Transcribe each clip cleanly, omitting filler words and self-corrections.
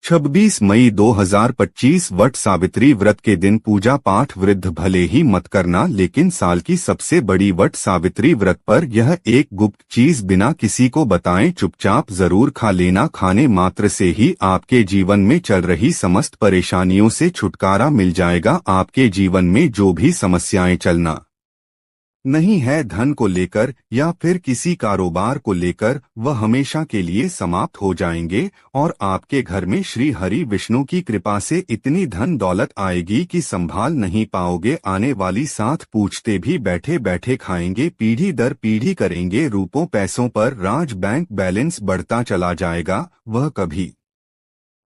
26 मई 2025 वट सावित्री व्रत के दिन पूजा पाठ वृद्ध भले ही मत करना, लेकिन साल की सबसे बड़ी वट सावित्री व्रत पर यह एक गुप्त चीज बिना किसी को बताएं चुपचाप जरूर खा लेना। खाने मात्र से ही आपके जीवन में चल रही समस्त परेशानियों से छुटकारा मिल जाएगा। आपके जीवन में जो भी समस्याएं चलना नहीं है, धन को लेकर या फिर किसी कारोबार को लेकर, वह हमेशा के लिए समाप्त हो जाएंगे और आपके घर में श्री हरि विष्णु की कृपा से इतनी धन दौलत आएगी कि संभाल नहीं पाओगे। आने वाली साथ पूछते भी बैठे बैठे खाएंगे, पीढ़ी दर पीढ़ी करेंगे रुपयों पैसों पर राज। बैंक बैलेंस बढ़ता चला जाएगा, वह कभी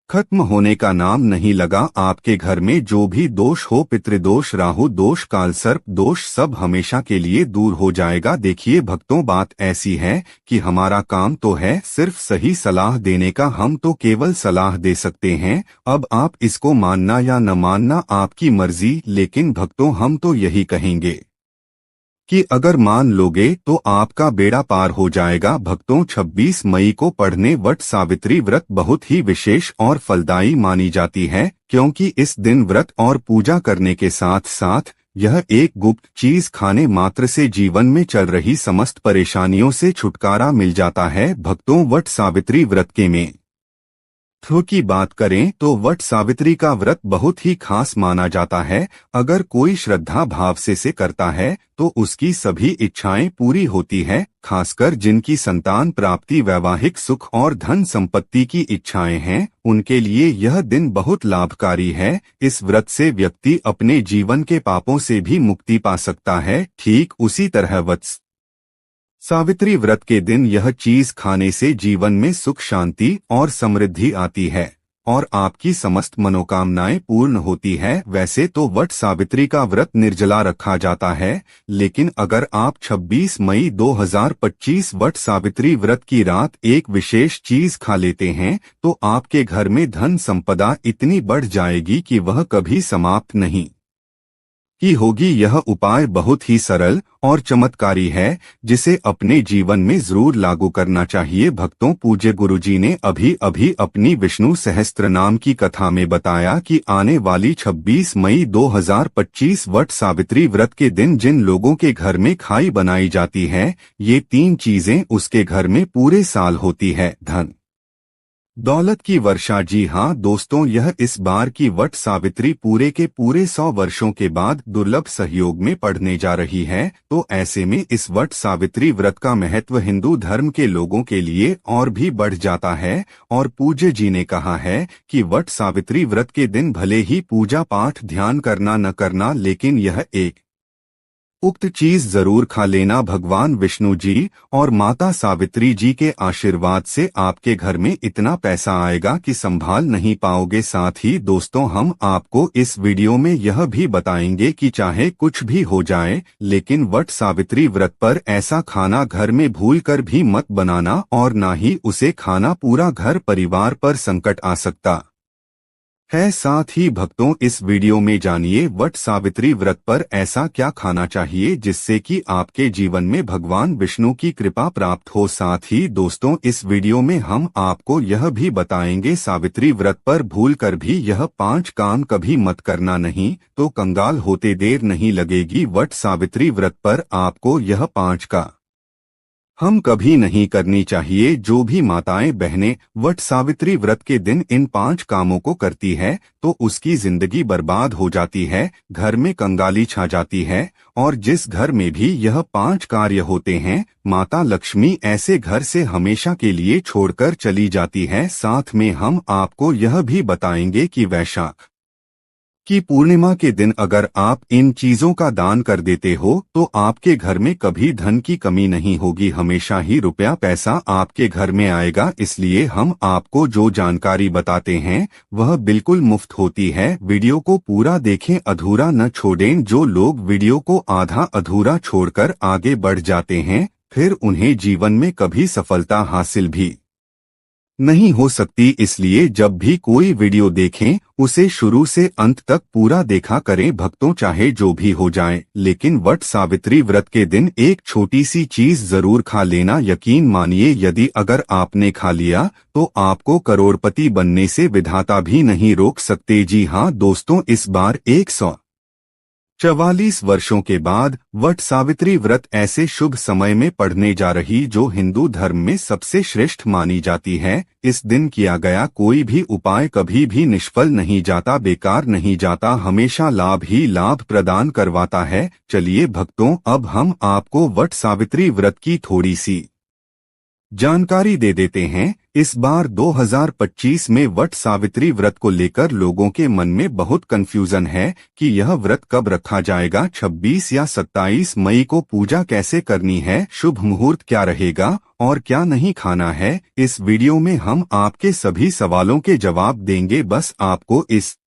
खत्म होने का नाम नहीं लगा। आपके घर में जो भी दोष हो, पितृदोष, राहु दोष, कालसर्प दोष, सब हमेशा के लिए दूर हो जाएगा। देखिए भक्तों, बात ऐसी है कि हमारा काम तो है सिर्फ सही सलाह देने का, हम तो केवल सलाह दे सकते हैं। अब आप इसको मानना या न मानना आपकी मर्जी, लेकिन भक्तों हम तो यही कहेंगे कि अगर मान लोगे तो आपका बेड़ा पार हो जाएगा। भक्तों, 26 मई को पढ़ने वट सावित्री व्रत बहुत ही विशेष और फलदायी मानी जाती है, क्योंकि इस दिन व्रत और पूजा करने के साथ साथ यह एक गुप्त चीज खाने मात्र से जीवन में चल रही समस्त परेशानियों से छुटकारा मिल जाता है। भक्तों, वट सावित्री व्रत के महत्व की बात करें तो वट सावित्री का व्रत बहुत ही खास माना जाता है। अगर कोई श्रद्धा भाव से करता है तो उसकी सभी इच्छाएं पूरी होती है। खासकर जिनकी संतान प्राप्ति, वैवाहिक सुख और धन संपत्ति की इच्छाएं हैं, उनके लिए यह दिन बहुत लाभकारी है। इस व्रत से व्यक्ति अपने जीवन के पापों से भी मुक्ति पा सकता है। ठीक उसी तरह वट सावित्री व्रत के दिन यह चीज खाने से जीवन में सुख, शांति और समृद्धि आती है और आपकी समस्त मनोकामनाएं पूर्ण होती है। वैसे तो वट सावित्री का व्रत निर्जला रखा जाता है, लेकिन अगर आप 26 मई 2025 वट सावित्री व्रत की रात एक विशेष चीज खा लेते हैं तो आपके घर में धन संपदा इतनी बढ़ जाएगी कि वह कभी समाप्त नहीं की होगी। यह उपाय बहुत ही सरल और चमत्कारी है, जिसे अपने जीवन में जरूर लागू करना चाहिए। भक्तों, पूज्य गुरुजी ने अभी अभी अपनी विष्णु सहस्त्र नाम की कथा में बताया कि आने वाली 26 मई 2025 वट सावित्री व्रत के दिन जिन लोगों के घर में खाई बनाई जाती है, ये 3 चीजें उसके घर में पूरे साल होती है। धन दौलत की वर्षा। जी हाँ दोस्तों, यह इस बार की वट सावित्री पूरे के पूरे 100 वर्षों के बाद दुर्लभ सहयोग में पड़ने जा रही है। तो ऐसे में इस वट सावित्री व्रत का महत्व हिंदू धर्म के लोगों के लिए और भी बढ़ जाता है। और पूज्य जी ने कहा है कि वट सावित्री व्रत के दिन भले ही पूजा पाठ ध्यान करना न करना, लेकिन यह एक उक्त चीज जरूर खा लेना। भगवान विष्णु जी और माता सावित्री जी के आशीर्वाद से आपके घर में इतना पैसा आएगा कि संभाल नहीं पाओगे। साथ ही दोस्तों, हम आपको इस वीडियो में यह भी बताएंगे कि चाहे कुछ भी हो जाए, लेकिन वट सावित्री व्रत पर ऐसा खाना घर में भूलकर भी मत बनाना और ना ही उसे खाना, पूरा घर परिवार पर संकट आ सकता है। साथ ही भक्तों, इस वीडियो में जानिए वट सावित्री व्रत पर ऐसा क्या खाना चाहिए जिससे कि आपके जीवन में भगवान विष्णु की कृपा प्राप्त हो। साथ ही दोस्तों, इस वीडियो में हम आपको यह भी बताएंगे सावित्री व्रत पर भूलकर भी यह 5 काम कभी मत करना, नहीं तो कंगाल होते देर नहीं लगेगी। वट सावित्री व्रत पर आपको यह 5 का हम कभी नहीं करनी चाहिए। जो भी माताएं बहनें वट सावित्री व्रत के दिन इन 5 कामों को करती है तो उसकी जिंदगी बर्बाद हो जाती है, घर में कंगाली छा जाती है। और जिस घर में भी यह 5 कार्य होते हैं, माता लक्ष्मी ऐसे घर से हमेशा के लिए छोड़कर चली जाती है। साथ में हम आपको यह भी बताएंगे कि वैशाख की पूर्णिमा के दिन अगर आप इन चीजों का दान कर देते हो तो आपके घर में कभी धन की कमी नहीं होगी, हमेशा ही रुपया पैसा आपके घर में आएगा। इसलिए हम आपको जो जानकारी बताते हैं वह बिल्कुल मुफ्त होती है। वीडियो को पूरा देखें, अधूरा न छोड़ें। जो लोग वीडियो को आधा अधूरा छोड़कर आगे बढ़ जाते हैं, फिर उन्हें जीवन में कभी सफलता हासिल भी नहीं हो सकती, इसलिए जब भी कोई वीडियो देखें उसे शुरू से अंत तक पूरा देखा करें भक्तों, चाहे जो भी हो जाए। लेकिन वट सावित्री व्रत के दिन एक छोटी सी चीज जरूर खा लेना। यकीन मानिए, यदि अगर आपने खा लिया तो आपको करोड़पति बनने से विधाता भी नहीं रोक सकते। जी हाँ दोस्तों, इस बार 144 वर्षों के बाद वट सावित्री व्रत ऐसे शुभ समय में पढ़ने जा रही जो हिंदू धर्म में सबसे श्रेष्ठ मानी जाती है। इस दिन किया गया कोई भी उपाय कभी भी निष्फल नहीं जाता, बेकार नहीं जाता, हमेशा लाभ ही लाभ प्रदान करवाता है। चलिए भक्तों, अब हम आपको वट सावित्री व्रत की थोड़ी सी जानकारी दे देते हैं। इस बार 2025 में वट सावित्री व्रत को लेकर लोगों के मन में बहुत कंफ्यूजन है कि यह व्रत कब रखा जाएगा, 26 या 27 मई को पूजा कैसे करनी है, शुभ मुहूर्त क्या रहेगा और क्या नहीं खाना है। इस वीडियो में हम आपके सभी सवालों के जवाब देंगे, बस आपको इस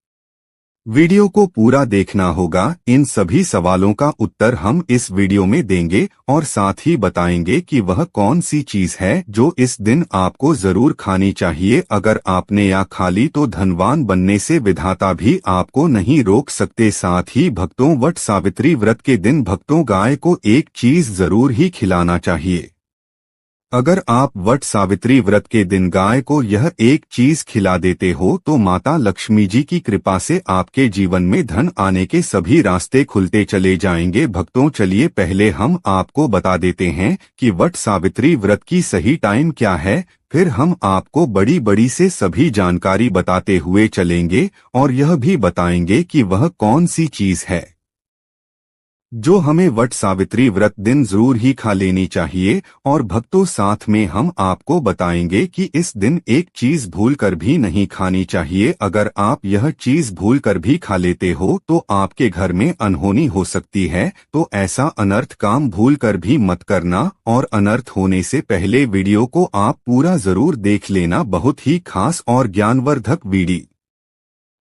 वीडियो को पूरा देखना होगा। इन सभी सवालों का उत्तर हम इस वीडियो में देंगे और साथ ही बताएंगे कि वह कौन सी चीज है जो इस दिन आपको जरूर खानी चाहिए। अगर आपने या खा ली तो धनवान बनने से विधाता भी आपको नहीं रोक सकते। साथ ही भक्तों, वट सावित्री व्रत के दिन भक्तों गाय को एक चीज जरूर ही खिलाना चाहिए। अगर आप वट सावित्री व्रत के दिन गाय को यह एक चीज खिला देते हो तो माता लक्ष्मी जी की कृपा से आपके जीवन में धन आने के सभी रास्ते खुलते चले जाएंगे। भक्तों चलिए पहले हम आपको बता देते हैं कि वट सावित्री व्रत की सही टाइम क्या है, फिर हम आपको बड़ी बड़ी से सभी जानकारी बताते हुए चलेंगे और यह भी बताएंगे कि वह कौन सी चीज है जो हमें वट सावित्री व्रत दिन जरूर ही खा लेनी चाहिए। और भक्तों साथ में हम आपको बताएंगे कि इस दिन एक चीज भूल कर भी नहीं खानी चाहिए। अगर आप यह चीज भूल कर भी खा लेते हो तो आपके घर में अनहोनी हो सकती है, तो ऐसा अनर्थ काम भूल कर भी मत करना। और अनर्थ होने से पहले वीडियो को आप पूरा जरूर देख लेना, बहुत ही खास और ज्ञानवर्धक वीडियो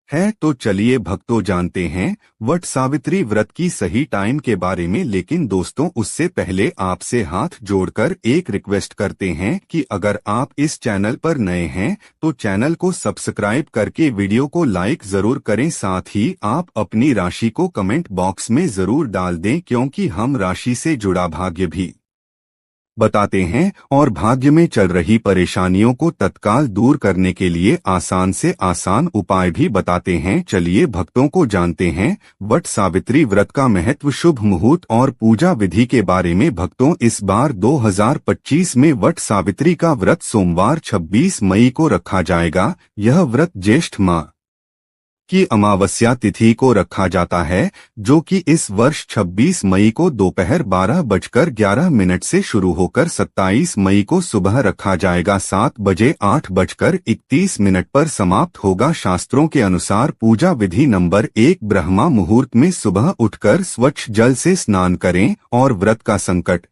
है। तो चलिए भक्तों जानते हैं वट सावित्री व्रत की सही टाइम के बारे में। लेकिन दोस्तों उससे पहले आपसे हाथ जोड़कर एक रिक्वेस्ट करते हैं कि अगर आप इस चैनल पर नए हैं तो चैनल को सब्सक्राइब करके वीडियो को लाइक जरूर करें। साथ ही आप अपनी राशि को कमेंट बॉक्स में जरूर डाल दें, क्योंकि हम राशि से जुड़ा भाग्य भी बताते हैं और भाग्य में चल रही परेशानियों को तत्काल दूर करने के लिए आसान से आसान उपाय भी बताते हैं। चलिए भक्तों को जानते हैं वट सावित्री व्रत का महत्व, शुभ मुहूर्त और पूजा विधि के बारे में। भक्तों इस बार 2025 में वट सावित्री का व्रत सोमवार 26 मई को रखा जाएगा। यह व्रत ज्येष्ठ माह की अमावस्या तिथि को रखा जाता है, जो कि इस वर्ष 26 मई को दोपहर 12:11 से शुरू होकर 27 मई को सुबह रखा जाएगा। 7 बजे 8:31 पर समाप्त होगा। शास्त्रों के अनुसार पूजा विधि नंबर 1, ब्रह्मा मुहूर्त में सुबह उठकर स्वच्छ जल से स्नान करें और व्रत का संकट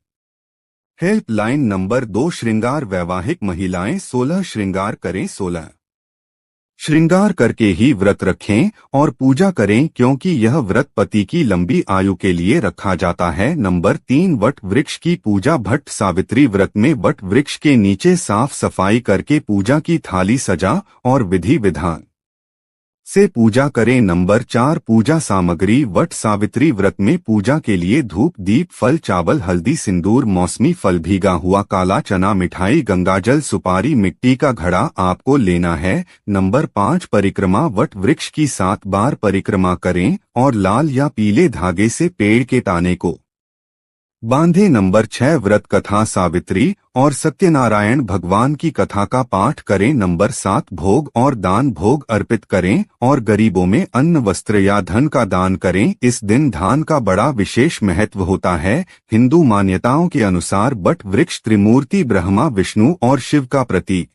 हेल्पलाइन नंबर 2, श्रृंगार वैवाहिक महिलाएं 16 श्रृंगार करें, 16 श्रृंगार करके ही व्रत रखें और पूजा करें, क्योंकि यह व्रत पति की लंबी आयु के लिए रखा जाता है। नंबर 3, वट वृक्ष की पूजा। भट्ट सावित्री व्रत में वट वृक्ष के नीचे साफ सफाई करके पूजा की थाली सजा और विधि विधान से पूजा करें। नंबर 4, पूजा सामग्री। वट सावित्री व्रत में पूजा के लिए धूप, दीप, फल, चावल, हल्दी, सिंदूर, मौसमी फल, भीगा हुआ काला चना, मिठाई, गंगाजल, सुपारी, मिट्टी का घड़ा आपको लेना है। नंबर 5, परिक्रमा। वट वृक्ष की 7 बार परिक्रमा करें और लाल या पीले धागे से पेड़ के ताने को बांधे। नंबर 6, व्रत कथा। सावित्री और सत्यनारायण भगवान की कथा का पाठ करें। नंबर 7, भोग और दान। भोग अर्पित करें और गरीबों में अन्न, वस्त्र या धन का दान करें। इस दिन दान का बड़ा विशेष महत्व होता है। हिंदू मान्यताओं के अनुसार वट वृक्ष त्रिमूर्ति ब्रह्मा, विष्णु और शिव का प्रतीक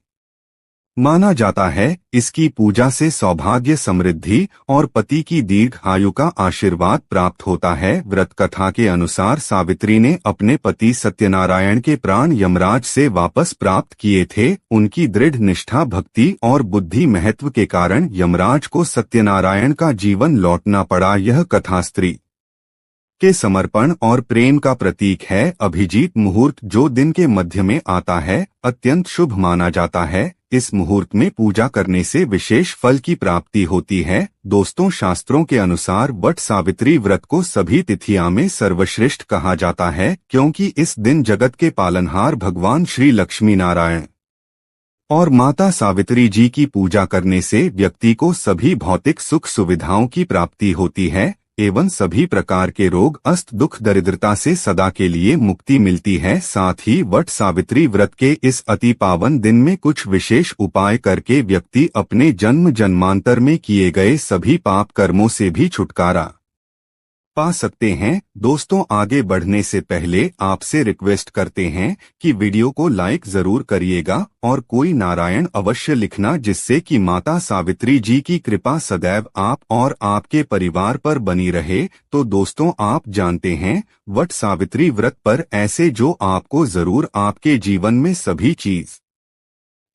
माना जाता है। इसकी पूजा से सौभाग्य, समृद्धि और पति की दीर्घ आयु का आशीर्वाद प्राप्त होता है। व्रत कथा के अनुसार सावित्री ने अपने पति सत्यनारायण के प्राण यमराज से वापस प्राप्त किए थे। उनकी दृढ़ निष्ठा, भक्ति और बुद्धि महत्व के कारण यमराज को सत्यनारायण का जीवन लौटना पड़ा। यह कथा स्त्री के समर्पण और प्रेम का प्रतीक है। अभिजीत मुहूर्त जो दिन के मध्य में आता है, अत्यंत शुभ माना जाता है। इस मुहूर्त में पूजा करने से विशेष फल की प्राप्ति होती है। दोस्तों, शास्त्रों के अनुसार वट सावित्री व्रत को सभी तिथियां में सर्वश्रेष्ठ कहा जाता है, क्योंकि इस दिन जगत के पालनहार भगवान श्री लक्ष्मी नारायण और माता सावित्री जी की पूजा करने से व्यक्ति को सभी भौतिक सुख सुविधाओं की प्राप्ति होती है एवं सभी प्रकार के रोग, अस्त, दुख, दरिद्रता से सदा के लिए मुक्ति मिलती है। साथ ही वट सावित्री व्रत के इस अति पावन दिन में कुछ विशेष उपाय करके व्यक्ति अपने जन्म जन्मांतर में किए गए सभी पाप कर्मों से भी छुटकारा पा सकते हैं। दोस्तों, आगे बढ़ने से पहले आपसे रिक्वेस्ट करते हैं कि वीडियो को लाइक जरूर करिएगा और कोई नारायण अवश्य लिखना, जिससे कि माता सावित्री जी की कृपा सदैव आप और आपके परिवार पर बनी रहे। तो दोस्तों, आप जानते हैं वट सावित्री व्रत पर ऐसे जो आपको जरूर आपके जीवन में सभी चीज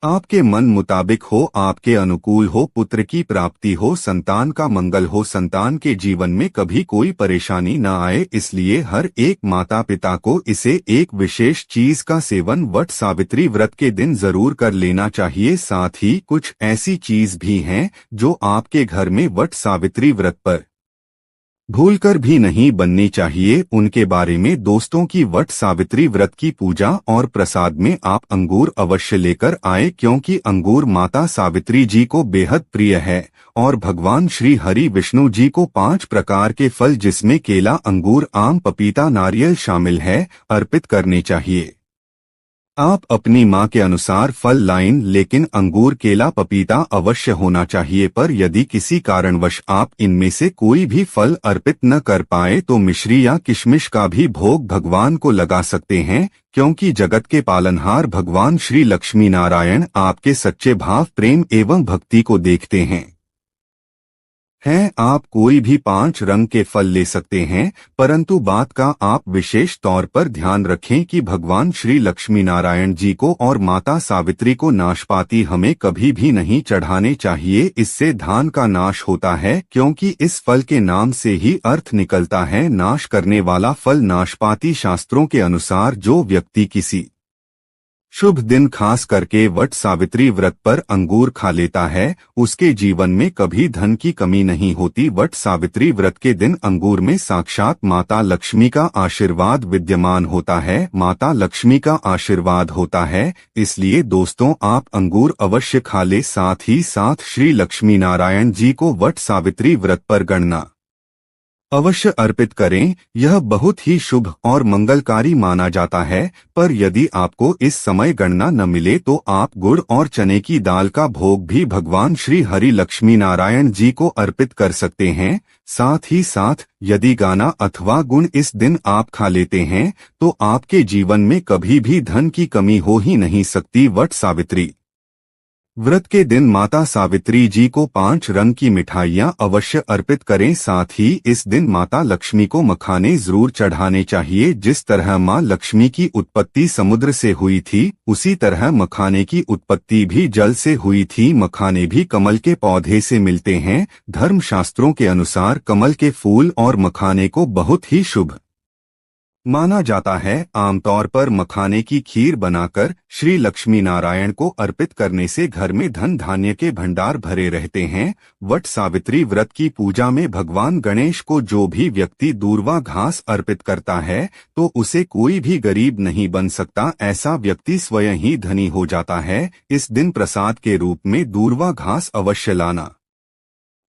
आपके मन मुताबिक हो, आपके अनुकूल हो, पुत्र की प्राप्ति हो, संतान का मंगल हो, संतान के जीवन में कभी कोई परेशानी न आए, इसलिए हर एक माता पिता को इसे एक विशेष चीज का सेवन वट सावित्री व्रत के दिन जरूर कर लेना चाहिए। साथ ही कुछ ऐसी चीज भी हैं जो आपके घर में वट सावित्री व्रत पर भूलकर भी नहीं बननी चाहिए। उनके बारे में दोस्तों की वट सावित्री व्रत की पूजा और प्रसाद में आप अंगूर अवश्य लेकर आए, क्योंकि अंगूर माता सावित्री जी को बेहद प्रिय है और भगवान श्री हरि विष्णु जी को 5 प्रकार के फल, जिसमें केला, अंगूर, आम, पपीता, नारियल शामिल है, अर्पित करने चाहिए। आप अपनी मां के अनुसार फल लाइन, लेकिन अंगूर, केला, पपीता अवश्य होना चाहिए। पर यदि किसी कारणवश आप इनमें से कोई भी फल अर्पित न कर पाए तो मिश्री या किशमिश का भी भोग भगवान को लगा सकते हैं, क्योंकि जगत के पालनहार भगवान श्री लक्ष्मी नारायण आपके सच्चे भाव, प्रेम एवं भक्ति को देखते हैं। आप कोई भी 5 रंग के फल ले सकते हैं, परंतु बात का आप विशेष तौर पर ध्यान रखें कि भगवान श्री लक्ष्मी नारायण जी को और माता सावित्री को नाशपाती हमें कभी भी नहीं चढ़ाने चाहिए। इससे धान का नाश होता है, क्योंकि इस फल के नाम से ही अर्थ निकलता है नाश करने वाला फल। नाशपाती शास्त्रों के अनुसार जो व्यक्ति किसी शुभ दिन खास करके वट सावित्री व्रत पर अंगूर खा लेता है, उसके जीवन में कभी धन की कमी नहीं होती। वट सावित्री व्रत के दिन अंगूर में साक्षात माता लक्ष्मी का आशीर्वाद विद्यमान होता है, माता लक्ष्मी का आशीर्वाद होता है। इसलिए दोस्तों, आप अंगूर अवश्य खा ले। साथ ही साथ श्री लक्ष्मी नारायण जी को वट सावित्री व्रत पर गणना अवश्य अर्पित करें। यह बहुत ही शुभ और मंगलकारी माना जाता है। पर यदि आपको इस समय गणना न मिले तो आप गुड़ और चने की दाल का भोग भी भगवान श्री हरि लक्ष्मी नारायण जी को अर्पित कर सकते हैं। साथ ही साथ यदि गाना अथवा गुण इस दिन आप खा लेते हैं तो आपके जीवन में कभी भी धन की कमी हो ही नहीं सकती। वट सावित्री व्रत के दिन माता सावित्री जी को 5 रंग की मिठाइयाँ अवश्य अर्पित करें। साथ ही इस दिन माता लक्ष्मी को मखाने जरूर चढ़ाने चाहिए। जिस तरह माँ लक्ष्मी की उत्पत्ति समुद्र से हुई थी, उसी तरह मखाने की उत्पत्ति भी जल से हुई थी। मखाने भी कमल के पौधे से मिलते हैं। धर्म शास्त्रों के अनुसार कमल के फूल और मखाने को बहुत ही शुभ माना जाता है। आमतौर पर मखाने की खीर बनाकर श्री लक्ष्मी नारायण को अर्पित करने से घर में धन धान्य के भंडार भरे रहते हैं। वट सावित्री व्रत की पूजा में भगवान गणेश को जो भी व्यक्ति दूर्वा घास अर्पित करता है तो उसे कोई भी गरीब नहीं बन सकता, ऐसा व्यक्ति स्वयं ही धनी हो जाता है। इस दिन प्रसाद के रूप में दूर्वा घास अवश्य लाना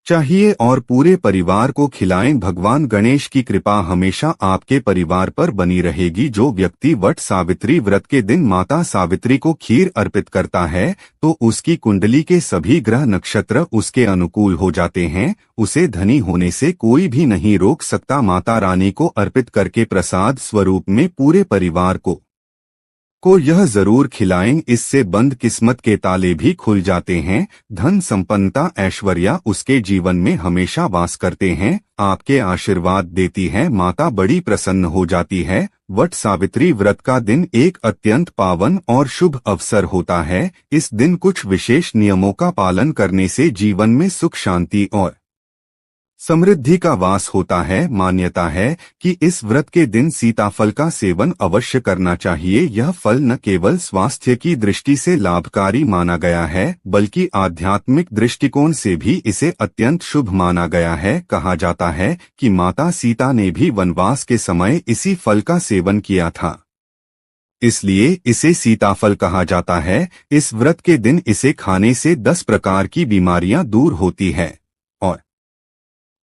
चाहिए और पूरे परिवार को खिलाएं। भगवान गणेश की कृपा हमेशा आपके परिवार पर बनी रहेगी। जो व्यक्ति वट सावित्री व्रत के दिन माता सावित्री को खीर अर्पित करता है तो उसकी कुंडली के सभी ग्रह नक्षत्र उसके अनुकूल हो जाते हैं। उसे धनी होने से कोई भी नहीं रोक सकता। माता रानी को अर्पित करके प्रसाद स्वरूप में पूरे परिवार को यह जरूर खिलाएं। इससे बंद किस्मत के ताले भी खुल जाते हैं। धन, संपन्नता, ऐश्वर्या उसके जीवन में हमेशा वास करते हैं। आपके आशीर्वाद देती है माता, बड़ी प्रसन्न हो जाती है। वट सावित्री व्रत का दिन एक अत्यंत पावन और शुभ अवसर होता है। इस दिन कुछ विशेष नियमों का पालन करने से जीवन में सुख, शांति और समृद्धि का वास होता है। मान्यता है कि इस व्रत के दिन सीताफल का सेवन अवश्य करना चाहिए। यह फल न केवल स्वास्थ्य की दृष्टि से लाभकारी माना गया है, बल्कि आध्यात्मिक दृष्टिकोण से भी इसे अत्यंत शुभ माना गया है। कहा जाता है कि माता सीता ने भी वनवास के समय इसी फल का सेवन किया था, इसलिए इसे सीताफल कहा जाता है। इस व्रत के दिन इसे खाने से 10 प्रकार की बीमारियां दूर होती है और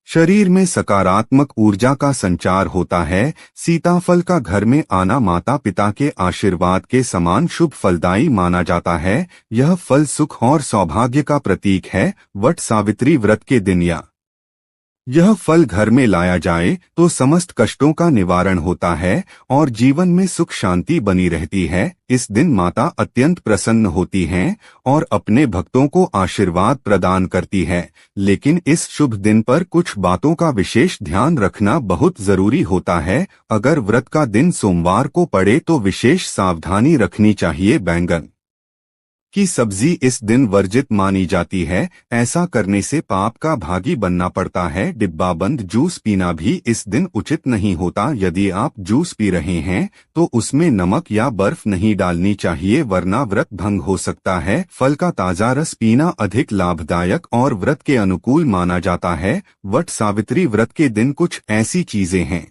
शरीर में सकारात्मक ऊर्जा का संचार होता है। सीताफल का घर में आना माता पिता के आशीर्वाद के समान शुभ फलदायी माना जाता है। यह फल सुख और सौभाग्य का प्रतीक है। वट सावित्री व्रत के दिन यह फल घर में लाया जाए तो समस्त कष्टों का निवारण होता है और जीवन में सुख शांति बनी रहती है। इस दिन माता अत्यंत प्रसन्न होती हैं और अपने भक्तों को आशीर्वाद प्रदान करती है। लेकिन इस शुभ दिन पर कुछ बातों का विशेष ध्यान रखना बहुत जरूरी होता है। अगर व्रत का दिन सोमवार को पड़े तो विशेष सावधानी रखनी चाहिए। बैंगन की सब्जी इस दिन वर्जित मानी जाती है। ऐसा करने से पाप का भागी बनना पड़ता है। डिब्बाबंद जूस पीना भी इस दिन उचित नहीं होता। यदि आप जूस पी रहे हैं तो उसमें नमक या बर्फ नहीं डालनी चाहिए, वरना व्रत भंग हो सकता है। फल का ताजा रस पीना अधिक लाभदायक और व्रत के अनुकूल माना जाता है। वट सावित्री व्रत के दिन कुछ ऐसी चीजें हैं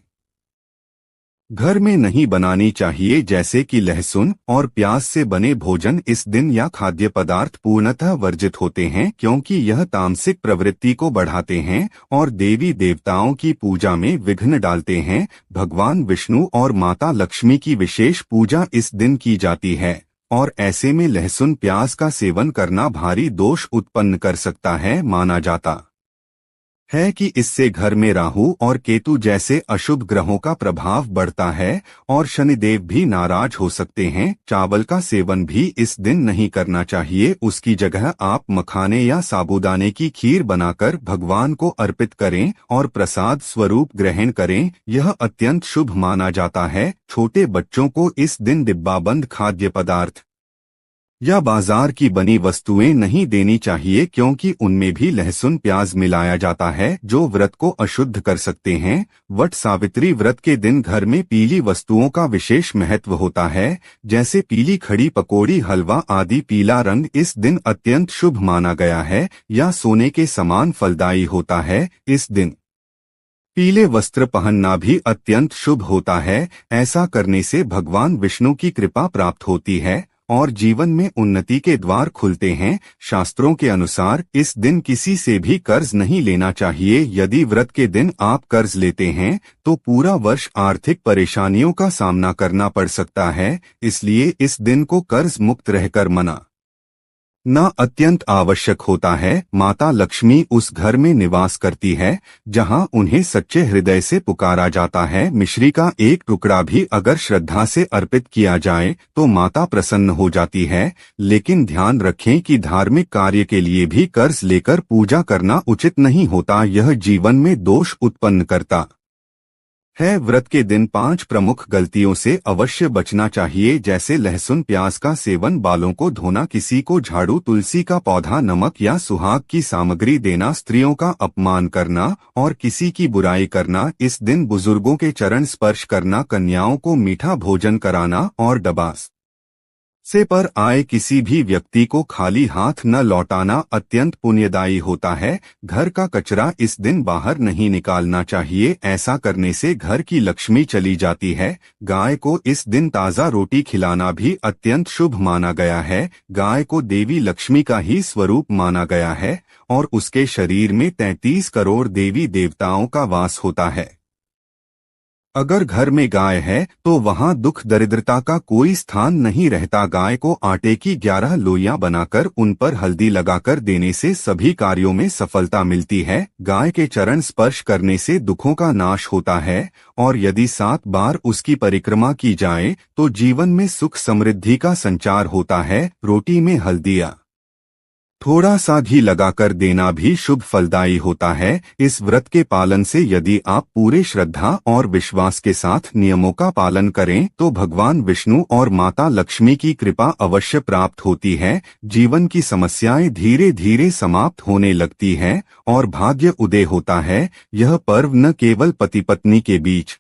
घर में नहीं बनानी चाहिए, जैसे कि लहसुन और प्याज से बने भोजन इस दिन या खाद्य पदार्थ पूर्णतः वर्जित होते हैं, क्योंकि यह तामसिक प्रवृत्ति को बढ़ाते हैं और देवी देवताओं की पूजा में विघ्न डालते हैं। भगवान विष्णु और माता लक्ष्मी की विशेष पूजा इस दिन की जाती है और ऐसे में लहसुन प्याज का सेवन करना भारी दोष उत्पन्न कर सकता है। माना जाता है कि इससे घर में राहु और केतु जैसे अशुभ ग्रहों का प्रभाव बढ़ता है और शनिदेव भी नाराज हो सकते हैं। चावल का सेवन भी इस दिन नहीं करना चाहिए। उसकी जगह आप मखाने या साबूदाने की खीर बनाकर भगवान को अर्पित करें और प्रसाद स्वरूप ग्रहण करें। यह अत्यंत शुभ माना जाता है। छोटे बच्चों को इस दिन डिब्बाबंद खाद्य पदार्थ या बाजार की बनी वस्तुएं नहीं देनी चाहिए, क्योंकि उनमें भी लहसुन प्याज मिलाया जाता है जो व्रत को अशुद्ध कर सकते हैं। वट सावित्री व्रत के दिन घर में पीली वस्तुओं का विशेष महत्व होता है, जैसे पीली खड़ी पकौड़ी, हलवा आदि। पीला रंग इस दिन अत्यंत शुभ माना गया है या सोने के समान फलदायी होता है। इस दिन पीले वस्त्र पहनना भी अत्यंत शुभ होता है। ऐसा करने से भगवान विष्णु की कृपा प्राप्त होती है और जीवन में उन्नति के द्वार खुलते हैं। शास्त्रों के अनुसार इस दिन किसी से भी कर्ज नहीं लेना चाहिए। यदि व्रत के दिन आप कर्ज लेते हैं तो पूरा वर्ष आर्थिक परेशानियों का सामना करना पड़ सकता है। इसलिए इस दिन को कर्ज मुक्त रहकर मना न अत्यंत आवश्यक होता है। माता लक्ष्मी उस घर में निवास करती है जहां उन्हें सच्चे हृदय से पुकारा जाता है। मिश्री का एक टुकड़ा भी अगर श्रद्धा से अर्पित किया जाए तो माता प्रसन्न हो जाती है। लेकिन ध्यान रखें कि धार्मिक कार्य के लिए भी कर्ज लेकर पूजा करना उचित नहीं होता। यह जीवन में दोष उत्पन्न करता है। व्रत के दिन 5 प्रमुख गलतियों से अवश्य बचना चाहिए, जैसे लहसुन प्याज का सेवन, बालों को धोना, किसी को झाड़ू, तुलसी का पौधा, नमक या सुहाग की सामग्री देना, स्त्रियों का अपमान करना और किसी की बुराई करना। इस दिन बुजुर्गों के चरण स्पर्श करना, कन्याओं को मीठा भोजन कराना और डबास से पर आए किसी भी व्यक्ति को खाली हाथ न लौटाना अत्यंत पुण्यदायी होता है। घर का कचरा इस दिन बाहर नहीं निकालना चाहिए। ऐसा करने से घर की लक्ष्मी चली जाती है। गाय को इस दिन ताज़ा रोटी खिलाना भी अत्यंत शुभ माना गया है। गाय को देवी लक्ष्मी का ही स्वरूप माना गया है और उसके शरीर में 33 करोड़ देवी देवताओं का वास होता है। अगर घर में गाय है तो वहां दुख दरिद्रता का कोई स्थान नहीं रहता। गाय को आटे की 11 लोइयां बनाकर उन पर हल्दी लगाकर देने से सभी कार्यों में सफलता मिलती है। गाय के चरण स्पर्श करने से दुखों का नाश होता है और यदि 7 बार उसकी परिक्रमा की जाए तो जीवन में सुख समृद्धि का संचार होता है। रोटी में हल्दिया थोड़ा सा घी लगाकर देना भी शुभ फलदायी होता है। इस व्रत के पालन से यदि आप पूरे श्रद्धा और विश्वास के साथ नियमों का पालन करें तो भगवान विष्णु और माता लक्ष्मी की कृपा अवश्य प्राप्त होती है। जीवन की समस्याएं धीरे धीरे समाप्त होने लगती हैं और भाग्य उदय होता है। यह पर्व न केवल पति पत्नी के बीच